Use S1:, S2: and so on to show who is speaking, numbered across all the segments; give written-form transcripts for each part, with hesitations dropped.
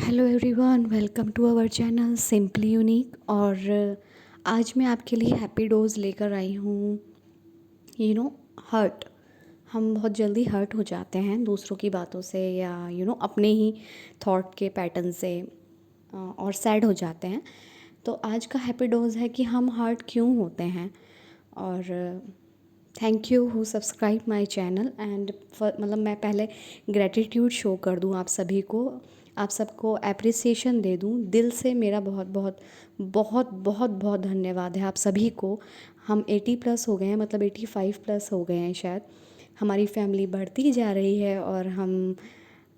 S1: Hello everyone, welcome to our channel simply unique. और आज मैं आपके लिए हैप्पी डोज लेकर आई हूँ। हर्ट, हम बहुत जल्दी हर्ट हो जाते हैं दूसरों की बातों से या अपने ही थॉट के पैटर्न से, और सैड हो जाते हैं। तो आज का हैप्पी डोज है कि हम हर्ट क्यों होते हैं। और thank you who subscribe my channel and मतलब मैं पहले ग्रेटिट्यूड शो कर दूँ आप सभी को, आप सबको एप्रिसिएशन दे दूँ दिल से। मेरा बहुत बहुत बहुत बहुत बहुत धन्यवाद है आप सभी को। हम 80 प्लस हो गए हैं, मतलब 85 प्लस हो गए हैं शायद। हमारी फैमिली बढ़ती जा रही है और हम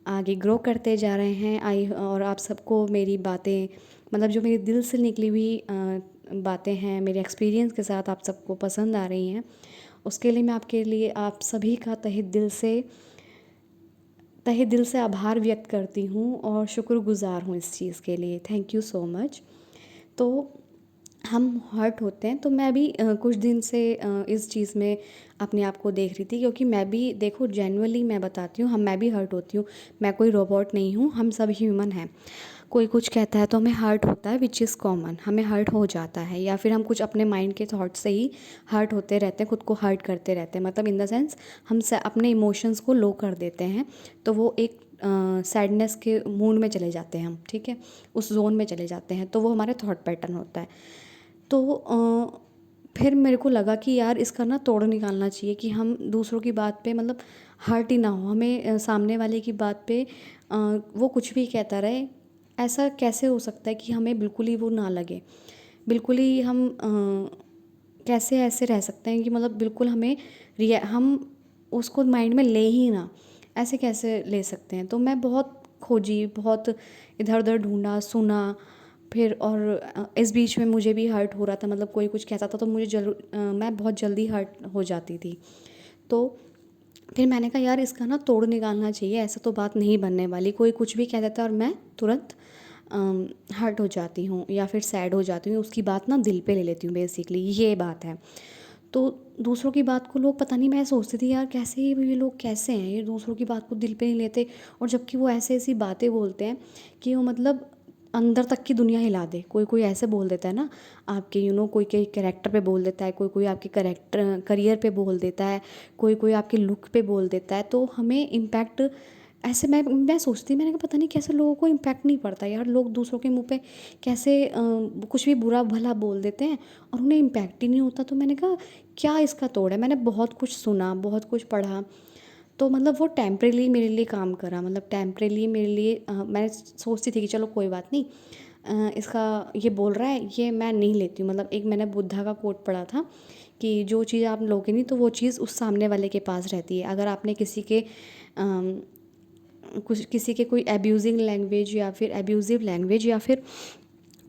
S1: आगे ग्रो करते जा रहे हैं। और आप सबको मेरी बातें, मतलब जो मेरे दिल से निकली हुई बातें हैं, मेरे एक्सपीरियंस के साथ आप सबको पसंद आ रही हैं, उसके लिए मैं आपके लिए आप सभी का तहे दिल से आभार व्यक्त करती हूँ और शुक्रगुज़ार हूँ इस चीज़ के लिए। Thank you so much. तो हम हर्ट होते हैं, तो मैं भी कुछ दिन से इस चीज़ में अपने आप को देख रही थी, क्योंकि मैं भी, देखो जेन्युइनली मैं बताती हूँ, मैं भी हर्ट होती हूँ। मैं कोई रोबोट नहीं हूँ, हम सब ह्यूमन हैं। कोई कुछ कहता है तो हमें हर्ट होता है, विच इज़ कॉमन, हमें हर्ट हो जाता है। या फिर हम कुछ अपने माइंड के थॉट से ही हर्ट होते रहते हैं, खुद को हर्ट करते रहते हैं, मतलब इन द सेंस हम अपने इमोशंस को लो कर देते हैं। तो वो एक सैडनेस के मूड में चले जाते हैं हम, ठीक है, उस जोन में चले जाते हैं। तो वो हमारे थॉट पैटर्न होता है। तो फिर मेरे को लगा कि यार इसका ना तोड़ निकालना चाहिए कि हम दूसरों की बात पे मतलब हर्ट ही ना हो। हमें सामने वाले की बात पे वो कुछ भी कहता रहे, ऐसा कैसे हो सकता है कि हमें बिल्कुल ही वो ना लगे। बिल्कुल ही हम कैसे ऐसे रह सकते हैं कि मतलब बिल्कुल हम उसको माइंड में ले ही ना, ऐसे कैसे ले सकते हैं। तो मैं बहुत खोजी, बहुत इधर उधर ढूंढा, सुना फिर। और इस बीच में मुझे भी हर्ट हो रहा था, मतलब कोई कुछ कहता था तो मैं बहुत जल्दी हर्ट हो जाती थी। तो फिर मैंने कहा यार इसका ना तोड़ निकालना चाहिए, ऐसा तो बात नहीं बनने वाली। कोई कुछ भी कह देता है और मैं तुरंत हर्ट हो जाती हूँ या फिर सैड हो जाती हूँ, उसकी बात ना दिल पे ले लेती हूँ, बेसिकली ये बात है। तो दूसरों की बात को लोग, पता नहीं, मैं सोचती थी यार कैसे ये लोग कैसे हैं, ये दूसरों की बात को दिल पे नहीं लेते। और जबकि वो ऐसे ऐसी बातें बोलते हैं कि वो मतलब अंदर तक की दुनिया हिला दे। कोई कोई ऐसे बोल देता है ना आपके, कोई कोई कैरेक्टर पे बोल देता है, कोई कोई आपके करियर पे बोल देता है, कोई कोई आपके लुक पे बोल देता है। तो हमें इम्पैक्ट ऐसे, मैं सोचती, मैंने कहा पता नहीं कैसे लोगों को इम्पैक्ट नहीं पड़ता यार, लोग दूसरों के मुंह पे कैसे कुछ भी बुरा भला बोल देते हैं और उन्हें इम्पैक्ट ही नहीं होता। तो मैंने कहा क्या इसका तोड़ है। मैंने बहुत कुछ सुना, बहुत कुछ पढ़ा। तो मतलब वो टेम्परेली मेरे लिए काम करा, मतलब टेम्परेली मेरे लिए मैं सोचती थी कि चलो कोई बात नहीं, इसका ये बोल रहा है, ये मैं नहीं लेती हूँ। मतलब एक मैंने बुद्धा का कोट पढ़ा था कि जो चीज़ आप लोगे नहीं तो वो चीज़ उस सामने वाले के पास रहती है। अगर आपने किसी के कोई एब्यूजिंग लैंग्वेज या फिर एब्यूज़िव लैंग्वेज या फिर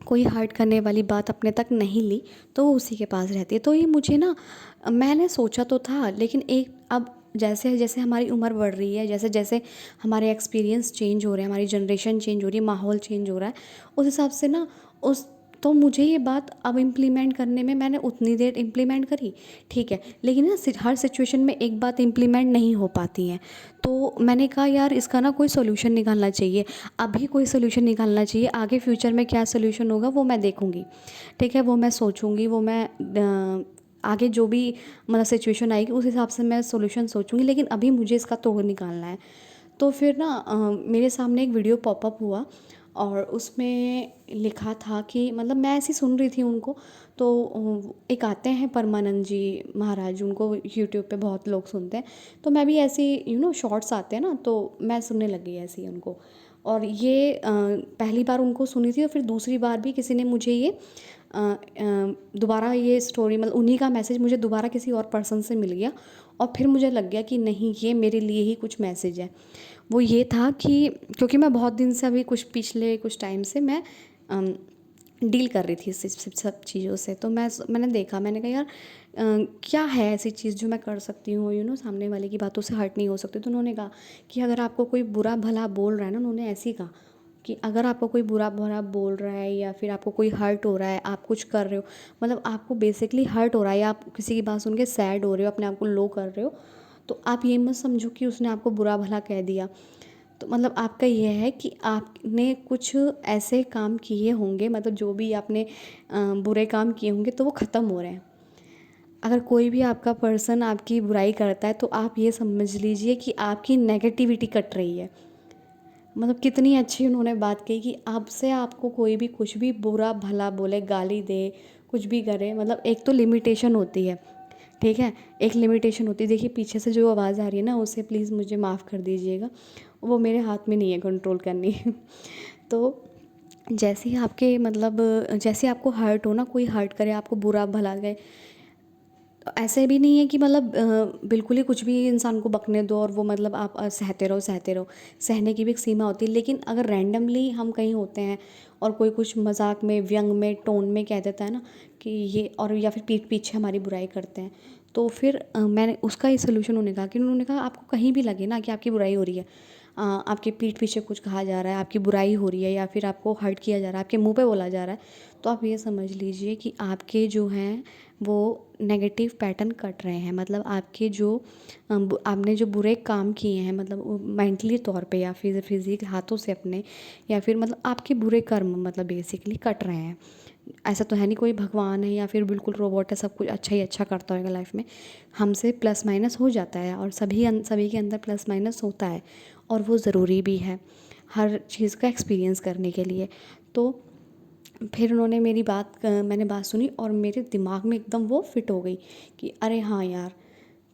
S1: कोई हर्ट करने वाली बात अपने तक नहीं ली तो वो उसी के पास रहती है। तो ये मुझे ना, मैंने सोचा तो था, लेकिन एक अब जैसे जैसे हमारी उम्र बढ़ रही है, जैसे जैसे हमारे एक्सपीरियंस चेंज हो रहे हैं, हमारी जनरेशन चेंज हो रही है, माहौल चेंज हो रहा है, उस हिसाब से ना उस तो मुझे ये बात अब इम्प्लीमेंट करने में मैंने उतनी देर इम्प्लीमेंट करी, ठीक है, लेकिन ना हर सिचुएशन में एक बात इम्प्लीमेंट नहीं हो पाती है। तो मैंने कहा यार इसका ना कोई सोल्यूशन निकालना चाहिए, अभी कोई सोल्यूशन निकालना चाहिए। आगे फ्यूचर में क्या सोल्यूशन होगा वो मैं देखूँगी, ठीक है, वो मैं सोचूँगी, वो मैं आगे जो भी मतलब सिचुएशन आएगी उस हिसाब से मैं सोल्यूशन सोचूँगी, लेकिन अभी मुझे इसका तोड़ निकालना है। तो फिर ना मेरे सामने एक वीडियो पॉपअप हुआ और उसमें लिखा था कि, मतलब मैं ऐसी सुन रही थी उनको, तो एक आते हैं परमानंद जी महाराज, उनको यूट्यूब पे बहुत लोग सुनते हैं। तो मैं भी ऐसी शॉर्ट्स आते हैं ना, तो मैं सुनने लगी ऐसे ही उनको। और ये पहली बार उनको सुनी थी और फिर दूसरी बार भी किसी ने मुझे ये दोबारा ये स्टोरी, मतलब उन्हीं का मैसेज मुझे दोबारा किसी और पर्सन से मिल गया। और फिर मुझे लग गया कि नहीं, ये मेरे लिए ही कुछ मैसेज है। वो ये था कि क्योंकि मैं बहुत दिन से, अभी पिछले कुछ टाइम से मैं डील कर रही थी इस सब चीज़ों से। तो मैंने देखा, मैंने कहा यार क्या है ऐसी चीज़ जो मैं कर सकती हूँ, सामने वाले की बातों से हर्ट नहीं हो सकती। तो उन्होंने कहा कि अगर आपको कोई बुरा भला बोल रहा है ना, उन्होंने ऐसे ही कहा कि अगर आपको कोई बुरा भला बोल रहा है या फिर आपको कोई हर्ट हो रहा है, आप कुछ कर रहे हो, मतलब आपको बेसिकली हर्ट हो रहा है या आप किसी की बात सुन के सैड हो रहे हो, अपने आप को लो कर रहे हो, तो आप ये मत समझो कि उसने आपको बुरा भला कह दिया। तो मतलब आपका ये है कि आपने कुछ ऐसे काम किए होंगे, मतलब जो भी आपने बुरे काम किए होंगे तो वो ख़त्म हो रहे हैं। अगर कोई भी आपका पर्सन आपकी बुराई करता है तो आप ये समझ लीजिए कि आपकी नेगेटिविटी कट रही है। मतलब कितनी अच्छी उन्होंने बात कही कि आपसे आपको कोई भी कुछ भी बुरा भला बोले, गाली दे, कुछ भी करे, मतलब एक तो लिमिटेशन होती है, ठीक है? एक लिमिटेशन होती है। देखिए पीछे से जो आवाज़ आ रही है ना, उसे प्लीज़ मुझे माफ़ कर दीजिएगा, वो मेरे हाथ में नहीं है कंट्रोल करनी। तो जैसे ही आपके मतलब जैसे आपको हर्ट हो ना, कोई हर्ट करे, आपको बुरा भला गए, तो ऐसे भी नहीं है कि मतलब बिल्कुल ही कुछ भी इंसान को बकने दो और वो मतलब आप सहते रहो सहते रहो। सहने की भी एक सीमा होती है। लेकिन अगर रैंडमली हम कहीं होते हैं और कोई कुछ मजाक में, व्यंग में, टोन में कह देता है ना कि ये, और या फिर पीठ पीछे हमारी बुराई करते हैं, तो फिर मैंने उसका ही सोल्यूशन उन्होंने कहा आपको कहीं भी लगे ना कि आपकी बुराई हो रही है, आपके पीठ पीछे कुछ कहा जा रहा है, आपकी बुराई हो रही है, या फिर आपको हर्ट किया जा रहा है, आपके मुंह पे बोला जा रहा है, तो आप ये समझ लीजिए कि आपके जो हैं वो नेगेटिव पैटर्न कट रहे हैं। मतलब आपके जो आपने जो बुरे काम किए हैं, मतलब मेंटली तौर पे या फिर फिजिक हाथों से अपने, या फिर मतलब आपके बुरे कर्म मतलब बेसिकली कट रहे हैं। ऐसा तो है नहीं कोई भगवान है या फिर बिल्कुल रोबोट है, सब कुछ अच्छा ही अच्छा करता होगा लाइफ में। हमसे प्लस माइनस हो जाता है, और सभी के अंदर प्लस माइनस होता है, और वो ज़रूरी भी है हर चीज़ का एक्सपीरियंस करने के लिए। तो फिर उन्होंने मेरी बात मैंने बात सुनी और मेरे दिमाग में एकदम वो फिट हो गई कि अरे हाँ यार,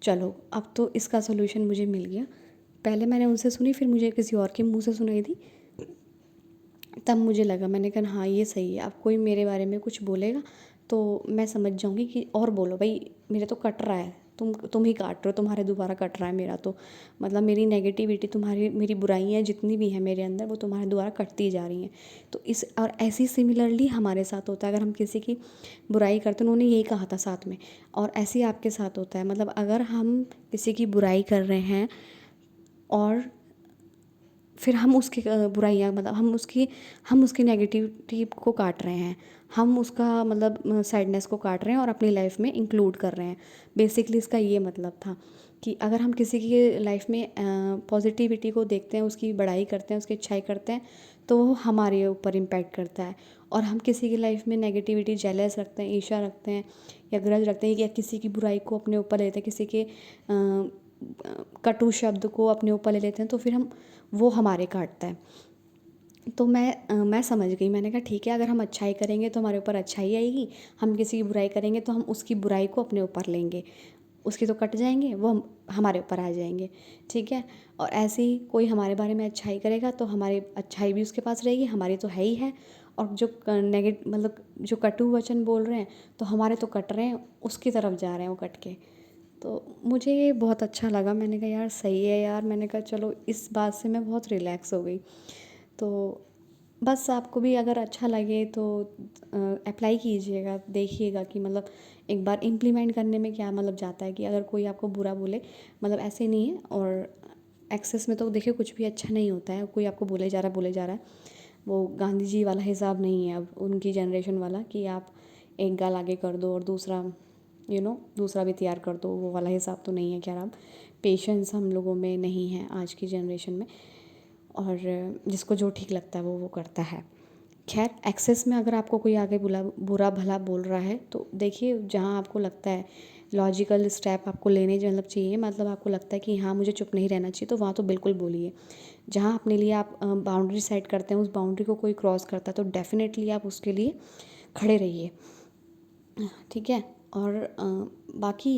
S1: चलो अब तो इसका सोल्यूशन मुझे मिल गया। पहले मैंने उनसे सुनी, फिर मुझे किसी और के मुंह से सुनाई दी, तब मुझे लगा, मैंने कहा हाँ ये सही है। अब कोई मेरे बारे में कुछ बोलेगा तो मैं समझ जाऊंगी कि और बोलो भाई, मेरे तो कट रहा है, तुम ही काट रहे हो, तुम्हारे दोबारा कट रहा है मेरा तो, मतलब मेरी नेगेटिविटी, तुम्हारी मेरी बुराइयाँ जितनी भी हैं मेरे अंदर, वो तुम्हारे द्वारा कटती जा रही हैं। तो इस और ऐसी सिमिलरली हमारे साथ होता है, अगर हम किसी की बुराई करते हैं, उन्होंने यही कहा था साथ में, और ऐसे ही आपके साथ होता है। मतलब अगर हम किसी की बुराई कर रहे हैं और फिर हम उसकी बुराइयाँ, मतलब हम उसकी नेगेटिविटी को काट रहे हैं, हम उसका मतलब सैडनेस को काट रहे हैं और अपनी लाइफ में इंक्लूड कर रहे हैं। बेसिकली इसका ये मतलब था कि अगर हम किसी की लाइफ में पॉजिटिविटी को देखते हैं, उसकी बड़ाई करते हैं, उसकी अच्छाई करते हैं, तो वो हमारे ऊपर इम्पैक्ट करता है। और हम किसी की लाइफ में नेगेटिविटी, जेलस रखते हैं, ईर्ष्या रखते हैं, या ग्रज रखते हैं, या किसी की बुराई को अपने ऊपर लेते हैं, किसी के कटु शब्द को अपने ऊपर ले लेते हैं, तो फिर हम वो हमारे काटता है। तो मैं समझ गई, मैंने कहा ठीक है, अगर हम अच्छाई करेंगे तो हमारे ऊपर अच्छाई आएगी, हम किसी की बुराई करेंगे तो हम उसकी बुराई को अपने ऊपर लेंगे, उसके तो कट जाएंगे, वो हमारे ऊपर आ जाएंगे, ठीक है। और ऐसे ही कोई हमारे बारे में अच्छाई करेगा तो हमारी अच्छाई भी उसके पास रहेगी, हमारी तो है ही है। और जो मतलब जो कटु वचन बोल रहे हैं, तो हमारे तो कट रहे हैं, उसकी तरफ जा रहे हैं वो कट के। तो मुझे ये बहुत अच्छा लगा, मैंने कहा यार सही है यार, मैंने कहा चलो इस बात से मैं बहुत रिलैक्स हो गई। तो बस आपको भी अगर अच्छा लगे तो अप्लाई कीजिएगा, देखिएगा कि मतलब एक बार इम्प्लीमेंट करने में क्या मतलब जाता है, कि अगर कोई आपको बुरा बोले, मतलब ऐसे नहीं है। और एक्सेस में तो देखिए कुछ भी अच्छा नहीं होता है, कोई आपको बोले जा रहा है, वो गांधी जी वाला हिसाब नहीं है अब उनकी जनरेशन वाला, कि आप एक गाल आगे कर दो और दूसरा दूसरा भी तैयार कर दो, वो वाला हिसाब तो नहीं है। खैर अब पेशेंस हम लोगों में नहीं है आज की जनरेशन में, और जिसको जो ठीक लगता है वो करता है। खैर एक्सेस में अगर आपको कोई आगे बुरा भला बोल रहा है, तो देखिए जहाँ आपको लगता है लॉजिकल स्टेप आपको लेने मतलब चाहिए, मतलब आपको लगता है कि हाँ मुझे चुप नहीं रहना चाहिए, तो वहाँ तो बिल्कुल बोलिए। जहाँ अपने लिए आप बाउंड्री सेट करते हैं, उस बाउंड्री को कोई क्रॉस करता है तो डेफिनेटली आप उसके लिए खड़े रहिए, ठीक है। और बाकी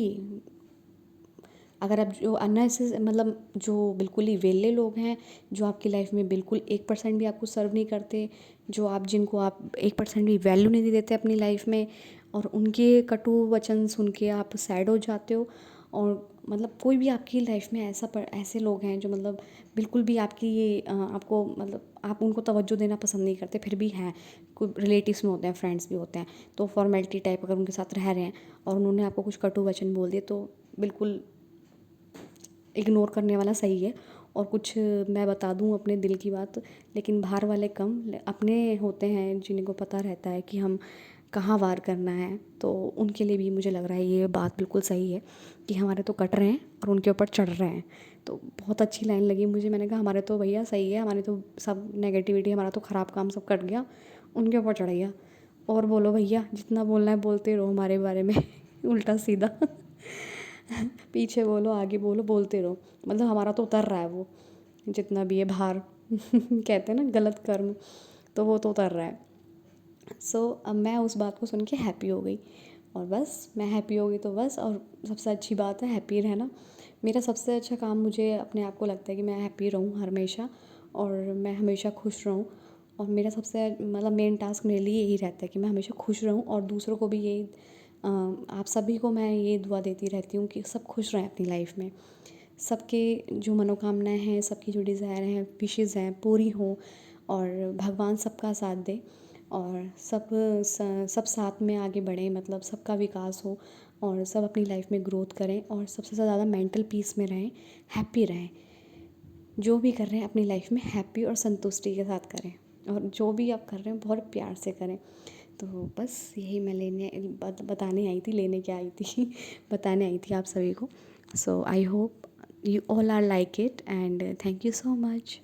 S1: अगर आप जो अननेसेसरी, मतलब जो बिल्कुल ही वेले लोग हैं, जो आपकी लाइफ में बिल्कुल 1% भी आपको सर्व नहीं करते, जिनको आप 1% भी वैल्यू नहीं देते अपनी लाइफ में, और उनके कटु वचन सुन के आप सैड हो जाते हो, और मतलब कोई भी आपकी लाइफ में ऐसे लोग हैं जो मतलब बिल्कुल भी आपको मतलब आप उनको तवज्जो देना पसंद नहीं करते, फिर भी हैं, कोई रिलेटिव्स में होते हैं, फ्रेंड्स भी होते हैं, तो फॉर्मेलिटी टाइप अगर उनके साथ रह रहे हैं और उन्होंने आपको कुछ कटु वचन बोल दिए, तो बिल्कुल इग्नोर करने वाला सही है। और कुछ मैं बता दूं अपने दिल की बात, लेकिन बाहर वाले कम, अपने होते हैं जिनको पता रहता है कि हम कहाँ वार करना है। तो उनके लिए भी मुझे लग रहा है ये बात बिल्कुल सही है कि हमारे तो कट रहे हैं और उनके ऊपर चढ़ रहे हैं। तो बहुत अच्छी लाइन लगी मुझे, मैंने कहा हमारे तो भैया सही है, हमारे तो सब नेगेटिविटी, हमारा तो ख़राब काम सब कट गया, उनके ऊपर चढ़ गया। और बोलो भैया, जितना बोलना है बोलते रहो हमारे बारे में उल्टा सीधा पीछे बोलो आगे बोलो, बोलते रहो। मतलब हमारा तो उतर रहा है वो, जितना भी है भार कहते हैं ना गलत कर्म, तो वो तो उतर रहा है। अब मैं उस बात को सुन के हैप्पी हो गई, और बस मैं हैप्पी हो गई तो बस। और सबसे अच्छी बात है हैप्पी रहना। मेरा सबसे अच्छा काम, मुझे अपने आप को लगता है कि मैं हैप्पी रहूँ हमेशा, और मैं हमेशा खुश रहूँ। और मेरा सबसे मतलब मेन टास्क मेरे लिए यही रहता है कि मैं हमेशा खुश रहूँ, और दूसरों को भी यही आप सभी को मैं ये दुआ देती रहती हूँ कि सब खुश रहें अपनी लाइफ में। सबके जो मनोकामनाएं हैं, सबकी जो डिज़ायर हैं, विशेज़ हैं, पूरी हों, और भगवान सबका साथ दे, और सब साथ में आगे बढ़ें, मतलब सबका विकास हो, और सब अपनी लाइफ में ग्रोथ करें, और सबसे ज़्यादा मेंटल पीस में रहें, हैप्पी रहें। जो भी कर रहे हैं अपनी लाइफ में हैप्पी और संतुष्टि के साथ करें, और जो भी आप कर रहे हैं बहुत प्यार से करें। तो बस यही मैं बताने आई थी, लेने क्या आई थी बताने आई थी आप सभी को। So I hope you all are like it, and thank you so much.